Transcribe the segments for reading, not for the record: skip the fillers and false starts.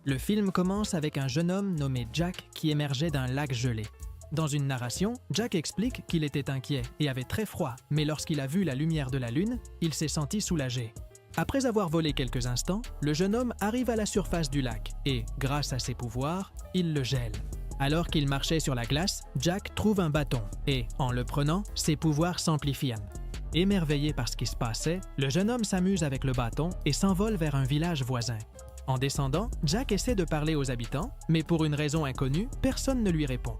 Le film commence avec un jeune homme nommé Jack qui émergeait d'un lac gelé. Dans une narration, Jack explique qu'il était inquiet et avait très froid, mais lorsqu'il a vu la lumière de la lune, il s'est senti soulagé. Après avoir volé quelques instants, le jeune homme arrive à la surface du lac et, grâce à ses pouvoirs, il le gèle. Alors qu'il marchait sur la glace, Jack trouve un bâton et, en le prenant, ses pouvoirs s'amplifient. Émerveillé par ce qui se passait, le jeune homme s'amuse avec le bâton et s'envole vers un village voisin. En descendant, Jack essaie de parler aux habitants, mais pour une raison inconnue, personne ne lui répond.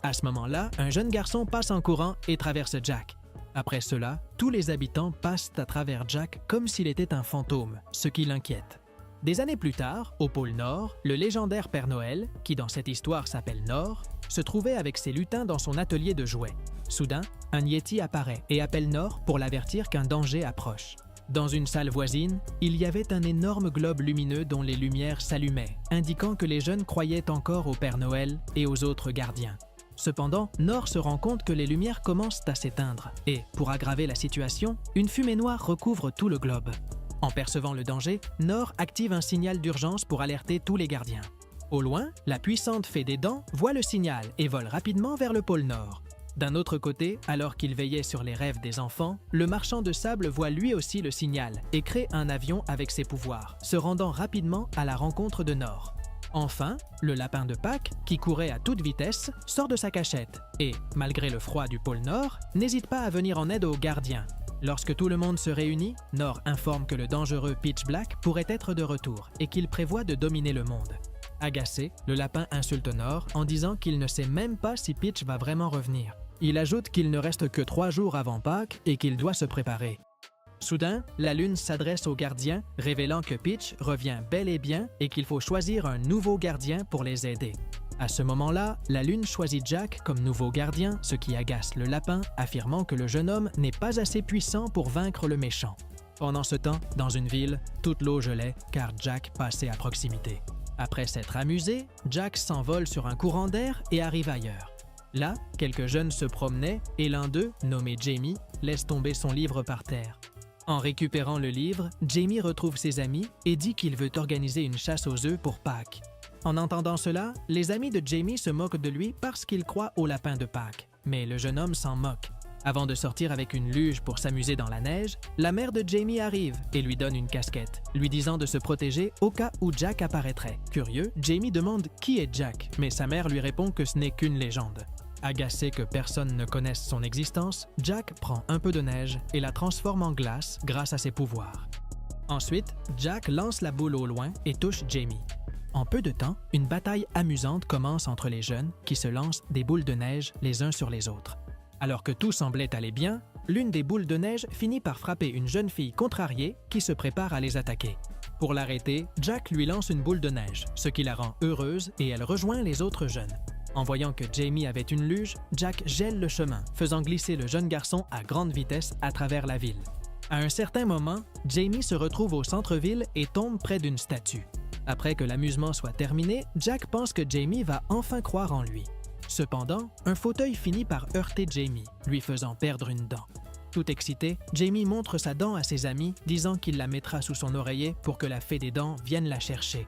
À ce moment-là, un jeune garçon passe en courant et traverse Jack. Après cela, tous les habitants passent à travers Jack comme s'il était un fantôme, ce qui l'inquiète. Des années plus tard, au pôle Nord, le légendaire Père Noël, qui dans cette histoire s'appelle Nord, se trouvait avec ses lutins dans son atelier de jouets. Soudain, un Yeti apparaît et appelle Nord pour l'avertir qu'un danger approche. Dans une salle voisine, il y avait un énorme globe lumineux dont les lumières s'allumaient, indiquant que les jeunes croyaient encore au Père Noël et aux autres gardiens. Cependant, Nord se rend compte que les lumières commencent à s'éteindre et, pour aggraver la situation, une fumée noire recouvre tout le globe. En percevant le danger, Nord active un signal d'urgence pour alerter tous les gardiens. Au loin, la puissante fée des dents voit le signal et vole rapidement vers le pôle Nord. D'un autre côté, alors qu'il veillait sur les rêves des enfants, le marchand de sable voit lui aussi le signal et crée un avion avec ses pouvoirs, se rendant rapidement à la rencontre de Nord. Enfin, le lapin de Pâques, qui courait à toute vitesse, sort de sa cachette et, malgré le froid du pôle Nord, n'hésite pas à venir en aide aux gardiens. Lorsque tout le monde se réunit, Nord informe que le dangereux Pitch Black pourrait être de retour et qu'il prévoit de dominer le monde. Agacé, le lapin insulte Nord en disant qu'il ne sait même pas si Pitch va vraiment revenir. Il ajoute qu'il ne reste que 3 jours avant Pâques et qu'il doit se préparer. Soudain, la lune s'adresse aux gardiens, révélant que Pitch revient bel et bien et qu'il faut choisir un nouveau gardien pour les aider. À ce moment-là, la lune choisit Jack comme nouveau gardien, ce qui agace le lapin, affirmant que le jeune homme n'est pas assez puissant pour vaincre le méchant. Pendant ce temps, dans une ville, toute l'eau gelait car Jack passait à proximité. Après s'être amusé, Jack s'envole sur un courant d'air et arrive ailleurs. Là, quelques jeunes se promenaient et l'un d'eux, nommé Jamie, laisse tomber son livre par terre. En récupérant le livre, Jamie retrouve ses amis et dit qu'il veut organiser une chasse aux œufs pour Pâques. En entendant cela, les amis de Jamie se moquent de lui parce qu'ils croient au lapin de Pâques, mais le jeune homme s'en moque. Avant de sortir avec une luge pour s'amuser dans la neige, la mère de Jamie arrive et lui donne une casquette, lui disant de se protéger au cas où Jack apparaîtrait. Curieux, Jamie demande qui est Jack, mais sa mère lui répond que ce n'est qu'une légende. Agacé que personne ne connaisse son existence, Jack prend un peu de neige et la transforme en glace grâce à ses pouvoirs. Ensuite, Jack lance la boule au loin et touche Jamie. En peu de temps, une bataille amusante commence entre les jeunes qui se lancent des boules de neige les uns sur les autres. Alors que tout semblait aller bien, l'une des boules de neige finit par frapper une jeune fille contrariée qui se prépare à les attaquer. Pour l'arrêter, Jack lui lance une boule de neige, ce qui la rend heureuse et elle rejoint les autres jeunes. En voyant que Jamie avait une luge, Jack gèle le chemin, faisant glisser le jeune garçon à grande vitesse à travers la ville. À un certain moment, Jamie se retrouve au centre-ville et tombe près d'une statue. Après que l'amusement soit terminé, Jack pense que Jamie va enfin croire en lui. Cependant, un fauteuil finit par heurter Jamie, lui faisant perdre une dent. Tout excité, Jamie montre sa dent à ses amis, disant qu'il la mettra sous son oreiller pour que la fée des dents vienne la chercher.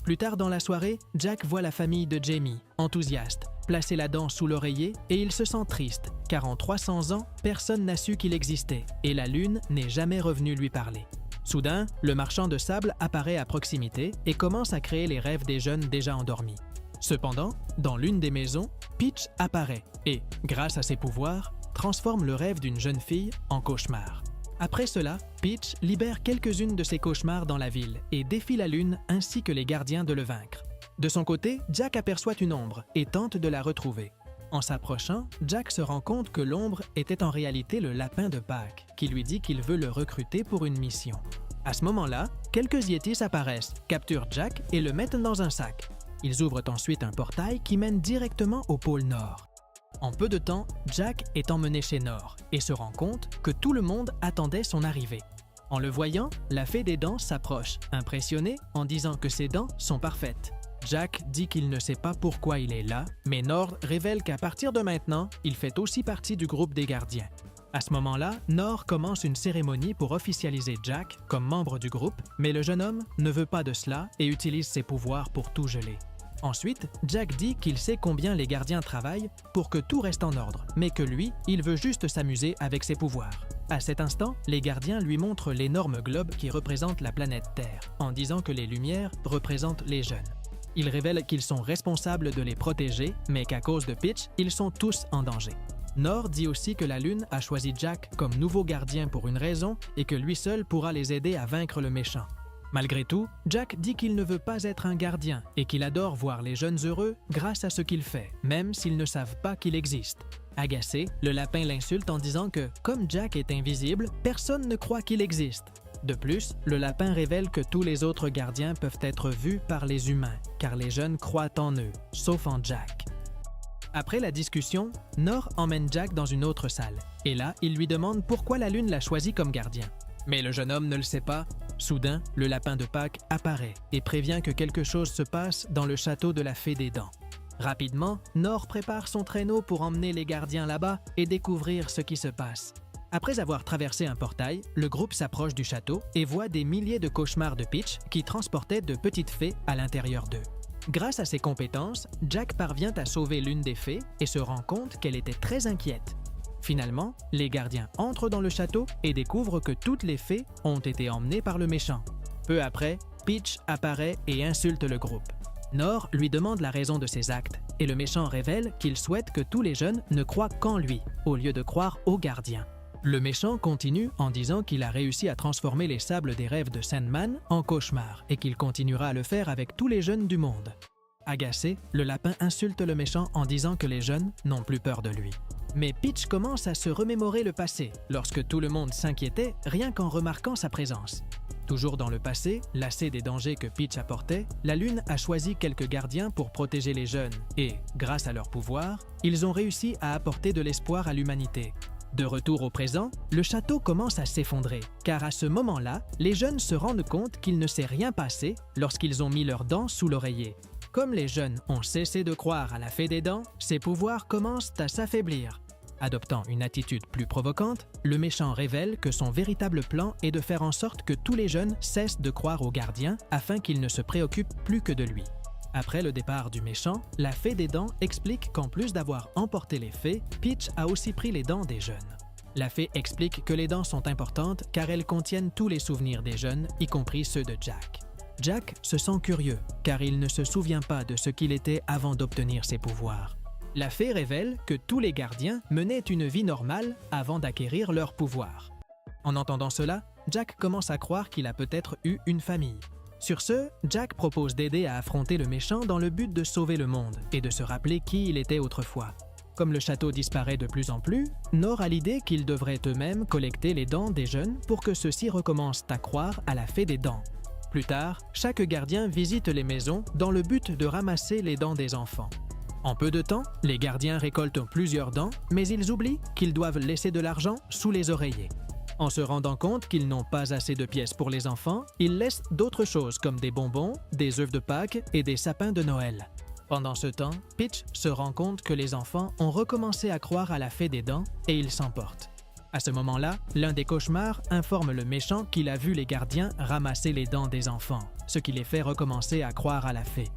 Plus tard dans la soirée, Jack voit la famille de Jamie, enthousiaste, placer la dent sous l'oreiller et il se sent triste, car en 300 ans, personne n'a su qu'il existait et la lune n'est jamais revenue lui parler. Soudain, le marchand de sable apparaît à proximité et commence à créer les rêves des jeunes déjà endormis. Cependant, dans l'une des maisons, Pitch apparaît et, grâce à ses pouvoirs, transforme le rêve d'une jeune fille en cauchemar. Après cela, Pitch libère quelques-unes de ses cauchemars dans la ville et défie la lune ainsi que les gardiens de le vaincre. De son côté, Jack aperçoit une ombre et tente de la retrouver. En s'approchant, Jack se rend compte que l'ombre était en réalité le lapin de Pâques, qui lui dit qu'il veut le recruter pour une mission. À ce moment-là, quelques Yetis apparaissent, capturent Jack et le mettent dans un sac. Ils ouvrent ensuite un portail qui mène directement au pôle Nord. En peu de temps, Jack est emmené chez Nord et se rend compte que tout le monde attendait son arrivée. En le voyant, la fée des dents s'approche, impressionnée en disant que ses dents sont parfaites. Jack dit qu'il ne sait pas pourquoi il est là, mais Nord révèle qu'à partir de maintenant, il fait aussi partie du groupe des gardiens. À ce moment-là, Nor commence une cérémonie pour officialiser Jack comme membre du groupe, mais le jeune homme ne veut pas de cela et utilise ses pouvoirs pour tout geler. Ensuite, Jack dit qu'il sait combien les gardiens travaillent pour que tout reste en ordre, mais que lui, il veut juste s'amuser avec ses pouvoirs. À cet instant, les gardiens lui montrent l'énorme globe qui représente la planète Terre, en disant que les lumières représentent les jeunes. Ils révèlent qu'ils sont responsables de les protéger, mais qu'à cause de Peach, ils sont tous en danger. Nor dit aussi que la Lune a choisi Jack comme nouveau gardien pour une raison et que lui seul pourra les aider à vaincre le méchant. Malgré tout, Jack dit qu'il ne veut pas être un gardien et qu'il adore voir les jeunes heureux grâce à ce qu'il fait, même s'ils ne savent pas qu'il existe. Agacé, le lapin l'insulte en disant que, comme Jack est invisible, personne ne croit qu'il existe. De plus, le lapin révèle que tous les autres gardiens peuvent être vus par les humains, car les jeunes croient en eux, sauf en Jack. Après la discussion, Nor emmène Jack dans une autre salle, et là, il lui demande pourquoi la Lune l'a choisi comme gardien. Mais le jeune homme ne le sait pas. Soudain, le lapin de Pâques apparaît et prévient que quelque chose se passe dans le château de la Fée des Dents. Rapidement, Nor prépare son traîneau pour emmener les gardiens là-bas et découvrir ce qui se passe. Après avoir traversé un portail, le groupe s'approche du château et voit des milliers de cauchemars de Peach qui transportaient de petites fées à l'intérieur d'eux. Grâce à ses compétences, Jack parvient à sauver l'une des fées et se rend compte qu'elle était très inquiète. Finalement, les gardiens entrent dans le château et découvrent que toutes les fées ont été emmenées par le méchant. Peu après, Peach apparaît et insulte le groupe. Nor lui demande la raison de ses actes et le méchant révèle qu'il souhaite que tous les jeunes ne croient qu'en lui, au lieu de croire aux gardiens. Le méchant continue en disant qu'il a réussi à transformer les sables des rêves de Sandman en cauchemars et qu'il continuera à le faire avec tous les jeunes du monde. Agacé, le lapin insulte le méchant en disant que les jeunes n'ont plus peur de lui. Mais Peach commence à se remémorer le passé, lorsque tout le monde s'inquiétait rien qu'en remarquant sa présence. Toujours dans le passé, lassé des dangers que Peach apportait, la Lune a choisi quelques gardiens pour protéger les jeunes et, grâce à leur pouvoir, ils ont réussi à apporter de l'espoir à l'humanité. De retour au présent, le château commence à s'effondrer, car à ce moment-là, les jeunes se rendent compte qu'il ne s'est rien passé lorsqu'ils ont mis leurs dents sous l'oreiller. Comme les jeunes ont cessé de croire à la Fée des Dents, ses pouvoirs commencent à s'affaiblir. Adoptant une attitude plus provocante, le méchant révèle que son véritable plan est de faire en sorte que tous les jeunes cessent de croire aux gardiens afin qu'ils ne se préoccupent plus que de lui. Après le départ du méchant, la Fée des Dents explique qu'en plus d'avoir emporté les fées, Peach a aussi pris les dents des jeunes. La fée explique que les dents sont importantes car elles contiennent tous les souvenirs des jeunes, y compris ceux de Jack. Jack se sent curieux, car il ne se souvient pas de ce qu'il était avant d'obtenir ses pouvoirs. La fée révèle que tous les gardiens menaient une vie normale avant d'acquérir leurs pouvoirs. En entendant cela, Jack commence à croire qu'il a peut-être eu une famille. Sur ce, Jack propose d'aider à affronter le méchant dans le but de sauver le monde et de se rappeler qui il était autrefois. Comme le château disparaît de plus en plus, Nor a l'idée qu'ils devraient eux-mêmes collecter les dents des jeunes pour que ceux-ci recommencent à croire à la Fée des Dents. Plus tard, chaque gardien visite les maisons dans le but de ramasser les dents des enfants. En peu de temps, les gardiens récoltent plusieurs dents, mais ils oublient qu'ils doivent laisser de l'argent sous les oreillers. En se rendant compte qu'ils n'ont pas assez de pièces pour les enfants, ils laissent d'autres choses comme des bonbons, des œufs de Pâques et des sapins de Noël. Pendant ce temps, Peach se rend compte que les enfants ont recommencé à croire à la Fée des Dents et ils s'emportent. À ce moment-là, l'un des cauchemars informe le méchant qu'il a vu les gardiens ramasser les dents des enfants, ce qui les fait recommencer à croire à la fée.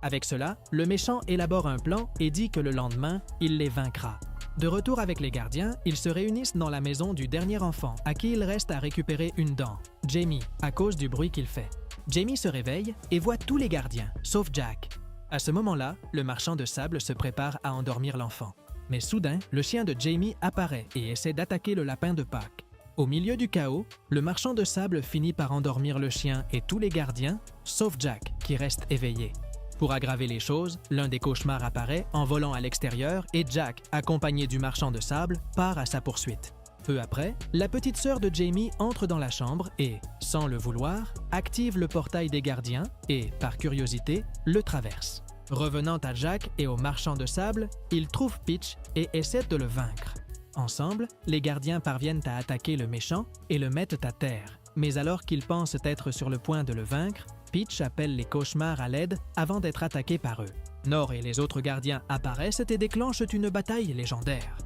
Avec cela, le méchant élabore un plan et dit que le lendemain, il les vaincra. De retour avec les gardiens, ils se réunissent dans la maison du dernier enfant, à qui il reste à récupérer une dent, Jamie, à cause du bruit qu'il fait. Jamie se réveille et voit tous les gardiens, sauf Jack. À ce moment-là, le marchand de sable se prépare à endormir l'enfant. Mais soudain, le chien de Jamie apparaît et essaie d'attaquer le lapin de Pâques. Au milieu du chaos, le marchand de sable finit par endormir le chien et tous les gardiens, sauf Jack, qui reste éveillé. Pour aggraver les choses, l'un des cauchemars apparaît en volant à l'extérieur et Jack, accompagné du marchand de sable, part à sa poursuite. Peu après, la petite sœur de Jamie entre dans la chambre et, sans le vouloir, active le portail des gardiens et, par curiosité, le traverse. Revenant à Jack et au marchand de sable, ils trouvent Peach et essaient de le vaincre. Ensemble, les gardiens parviennent à attaquer le méchant et le mettent à terre. Mais alors qu'ils pensent être sur le point de le vaincre, Peach appelle les cauchemars à l'aide avant d'être attaqué par eux. Nor et les autres gardiens apparaissent et déclenchent une bataille légendaire.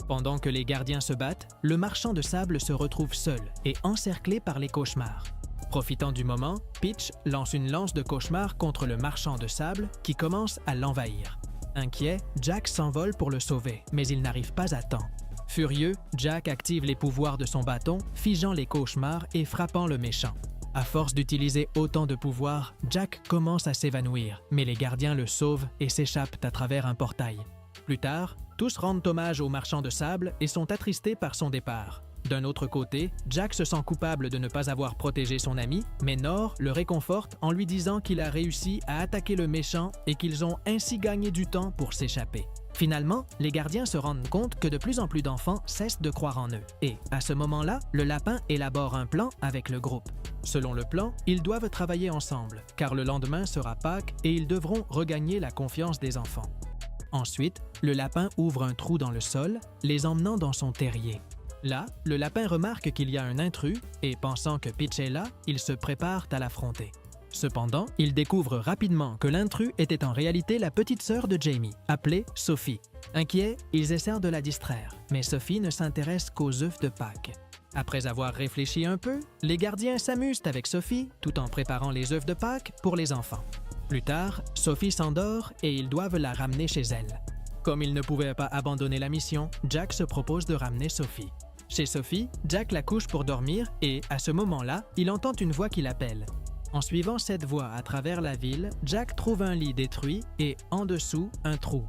Pendant que les gardiens se battent, le marchand de sable se retrouve seul et encerclé par les cauchemars. Profitant du moment, Peach lance une lance de cauchemar contre le marchand de sable qui commence à l'envahir. Inquiet, Jack s'envole pour le sauver, mais il n'arrive pas à temps. Furieux, Jack active les pouvoirs de son bâton, figeant les cauchemars et frappant le méchant. À force d'utiliser autant de pouvoirs, Jack commence à s'évanouir, mais les gardiens le sauvent et s'échappent à travers un portail. Plus tard, tous rendent hommage au marchand de sable et sont attristés par son départ. D'un autre côté, Jack se sent coupable de ne pas avoir protégé son ami, mais Nor le réconforte en lui disant qu'il a réussi à attaquer le méchant et qu'ils ont ainsi gagné du temps pour s'échapper. Finalement, les gardiens se rendent compte que de plus en plus d'enfants cessent de croire en eux. Et, à ce moment-là, le lapin élabore un plan avec le groupe. Selon le plan, ils doivent travailler ensemble, car le lendemain sera Pâques et ils devront regagner la confiance des enfants. Ensuite, le lapin ouvre un trou dans le sol, les emmenant dans son terrier. Là, le lapin remarque qu'il y a un intrus et, pensant que Peach est là, ils se préparent à l'affronter. Cependant, il découvre rapidement que l'intrus était en réalité la petite sœur de Jamie, appelée Sophie. Inquiets, ils essaient de la distraire, mais Sophie ne s'intéresse qu'aux œufs de Pâques. Après avoir réfléchi un peu, les gardiens s'amusent avec Sophie tout en préparant les œufs de Pâques pour les enfants. Plus tard, Sophie s'endort et ils doivent la ramener chez elle. Comme ils ne pouvaient pas abandonner la mission, Jack se propose de ramener Sophie. Chez Sophie, Jack la couche pour dormir et, à ce moment-là, il entend une voix qui l'appelle. En suivant cette voie à travers la ville, Jack trouve un lit détruit et, en dessous, un trou.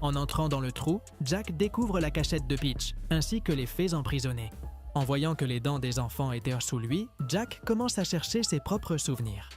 En entrant dans le trou, Jack découvre la cachette de Peach, ainsi que les fées emprisonnées. En voyant que les dents des enfants étaient sous lui, Jack commence à chercher ses propres souvenirs.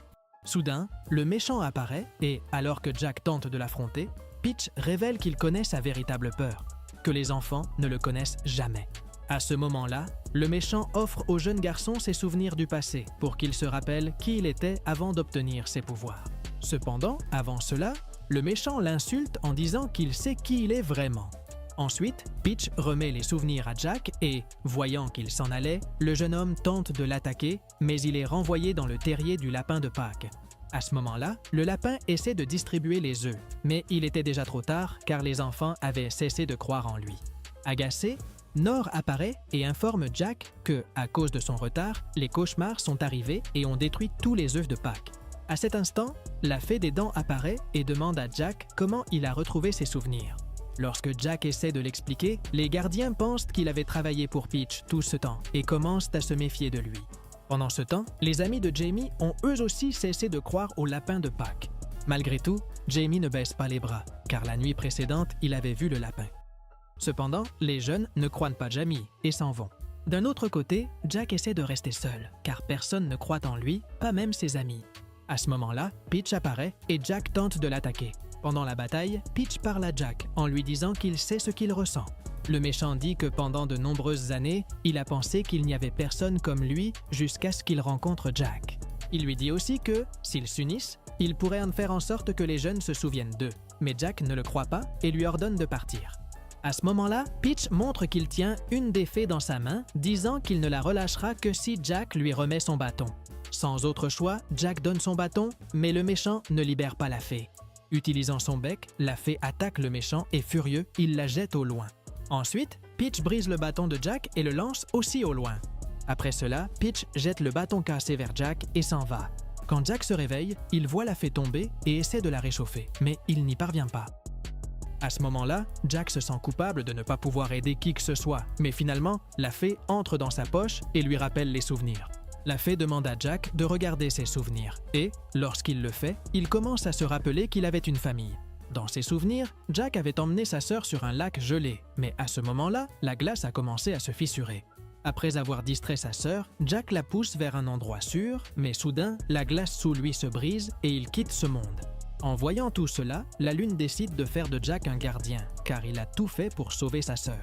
Soudain, le méchant apparaît et, alors que Jack tente de l'affronter, Peach révèle qu'il connaît sa véritable peur, que les enfants ne le connaissent jamais. À ce moment-là, le méchant offre au jeune garçon ses souvenirs du passé pour qu'il se rappelle qui il était avant d'obtenir ses pouvoirs. Cependant, avant cela, le méchant l'insulte en disant qu'il sait qui il est vraiment. Ensuite, Peach remet les souvenirs à Jack et, voyant qu'il s'en allait, le jeune homme tente de l'attaquer, mais il est renvoyé dans le terrier du lapin de Pâques. À ce moment-là, le lapin essaie de distribuer les œufs, mais il était déjà trop tard car les enfants avaient cessé de croire en lui. Agacé, Nor apparaît et informe Jack que, à cause de son retard, les cauchemars sont arrivés et ont détruit tous les œufs de Pâques. À cet instant, la fée des dents apparaît et demande à Jack comment il a retrouvé ses souvenirs. Lorsque Jack essaie de l'expliquer, les gardiens pensent qu'il avait travaillé pour Peach tout ce temps et commencent à se méfier de lui. Pendant ce temps, les amis de Jamie ont eux aussi cessé de croire au lapin de Pâques. Malgré tout, Jamie ne baisse pas les bras, car la nuit précédente, il avait vu le lapin. Cependant, les jeunes ne croient pas Jamie et s'en vont. D'un autre côté, Jack essaie de rester seul, car personne ne croit en lui, pas même ses amis. À ce moment-là, Peach apparaît et Jack tente de l'attaquer. Pendant la bataille, Peach parle à Jack en lui disant qu'il sait ce qu'il ressent. Le méchant dit que pendant de nombreuses années, il a pensé qu'il n'y avait personne comme lui jusqu'à ce qu'il rencontre Jack. Il lui dit aussi que, s'ils s'unissent, il pourrait en faire en sorte que les jeunes se souviennent d'eux. Mais Jack ne le croit pas et lui ordonne de partir. À ce moment-là, Peach montre qu'il tient une des fées dans sa main, disant qu'il ne la relâchera que si Jack lui remet son bâton. Sans autre choix, Jack donne son bâton, mais le méchant ne libère pas la fée. Utilisant son bec, la fée attaque le méchant et furieux, il la jette au loin. Ensuite, Peach brise le bâton de Jack et le lance aussi au loin. Après cela, Peach jette le bâton cassé vers Jack et s'en va. Quand Jack se réveille, il voit la fée tomber et essaie de la réchauffer, mais il n'y parvient pas. À ce moment-là, Jack se sent coupable de ne pas pouvoir aider qui que ce soit, mais finalement, la fée entre dans sa poche et lui rappelle les souvenirs. La fée demande à Jack de regarder ses souvenirs et, lorsqu'il le fait, il commence à se rappeler qu'il avait une famille. Dans ses souvenirs, Jack avait emmené sa sœur sur un lac gelé, mais à ce moment-là, la glace a commencé à se fissurer. Après avoir distrait sa sœur, Jack la pousse vers un endroit sûr, mais soudain, la glace sous lui se brise et il quitte ce monde. En voyant tout cela, la lune décide de faire de Jack un gardien, car il a tout fait pour sauver sa sœur.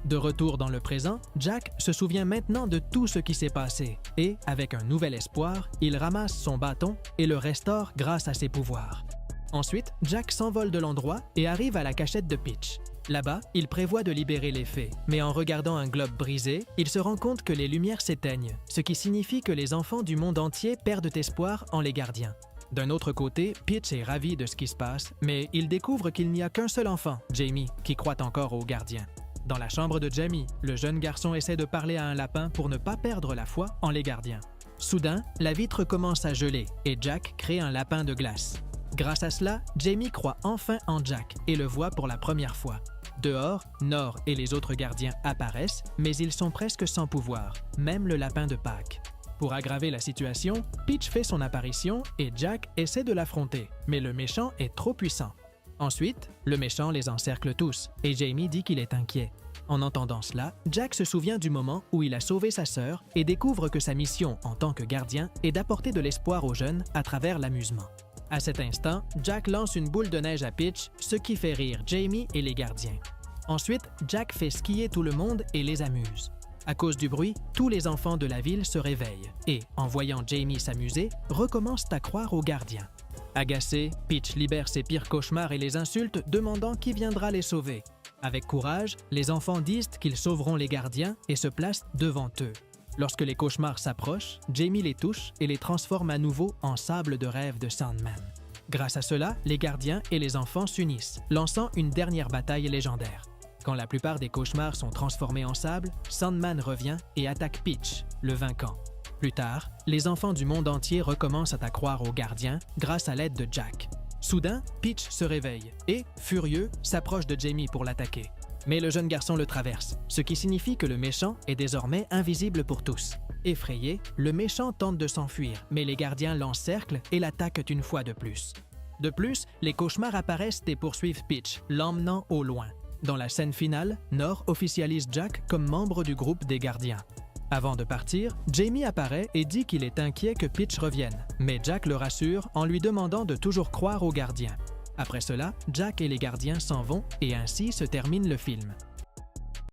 De retour dans le présent, Jack se souvient maintenant de tout ce qui s'est passé et, avec un nouvel espoir, il ramasse son bâton et le restaure grâce à ses pouvoirs. Ensuite, Jack s'envole de l'endroit et arrive à la cachette de Peach. Là-bas, il prévoit de libérer les fées, mais en regardant un globe brisé, il se rend compte que les lumières s'éteignent, ce qui signifie que les enfants du monde entier perdent espoir en les gardiens. D'un autre côté, Peach est ravi de ce qui se passe, mais il découvre qu'il n'y a qu'un seul enfant, Jamie, qui croit encore aux gardiens. Dans la chambre de Jamie, le jeune garçon essaie de parler à un lapin pour ne pas perdre la foi en les gardiens. Soudain, la vitre commence à geler et Jack crée un lapin de glace. Grâce à cela, Jamie croit enfin en Jack et le voit pour la première fois. Dehors, Nor et les autres gardiens apparaissent, mais ils sont presque sans pouvoir, même le lapin de Pâques. Pour aggraver la situation, Peach fait son apparition et Jack essaie de l'affronter, mais le méchant est trop puissant. Ensuite, le méchant les encercle tous et Jamie dit qu'il est inquiet. En entendant cela, Jack se souvient du moment où il a sauvé sa sœur et découvre que sa mission en tant que gardien est d'apporter de l'espoir aux jeunes à travers l'amusement. À cet instant, Jack lance une boule de neige à Peach, ce qui fait rire Jamie et les gardiens. Ensuite, Jack fait skier tout le monde et les amuse. À cause du bruit, tous les enfants de la ville se réveillent et, en voyant Jamie s'amuser, recommencent à croire aux gardiens. Agacé, Peach libère ses pires cauchemars et les insulte, demandant qui viendra les sauver. Avec courage, les enfants disent qu'ils sauveront les gardiens et se placent devant eux. Lorsque les cauchemars s'approchent, Jamie les touche et les transforme à nouveau en sable de rêve de Sandman. Grâce à cela, les gardiens et les enfants s'unissent, lançant une dernière bataille légendaire. Quand la plupart des cauchemars sont transformés en sable, Sandman revient et attaque Peach, le vainquant. Plus tard, les enfants du monde entier recommencent à croire aux gardiens grâce à l'aide de Jack. Soudain, Peach se réveille et, furieux, s'approche de Jamie pour l'attaquer. Mais le jeune garçon le traverse, ce qui signifie que le méchant est désormais invisible pour tous. Effrayé, le méchant tente de s'enfuir, mais les gardiens l'encerclent et l'attaquent une fois de plus. De plus, les cauchemars apparaissent et poursuivent Peach, l'emmenant au loin. Dans la scène finale, Nor officialise Jack comme membre du groupe des gardiens. Avant de partir, Jamie apparaît et dit qu'il est inquiet que Peach revienne, mais Jack le rassure en lui demandant de toujours croire aux gardiens. Après cela, Jack et les gardiens s'en vont et ainsi se termine le film.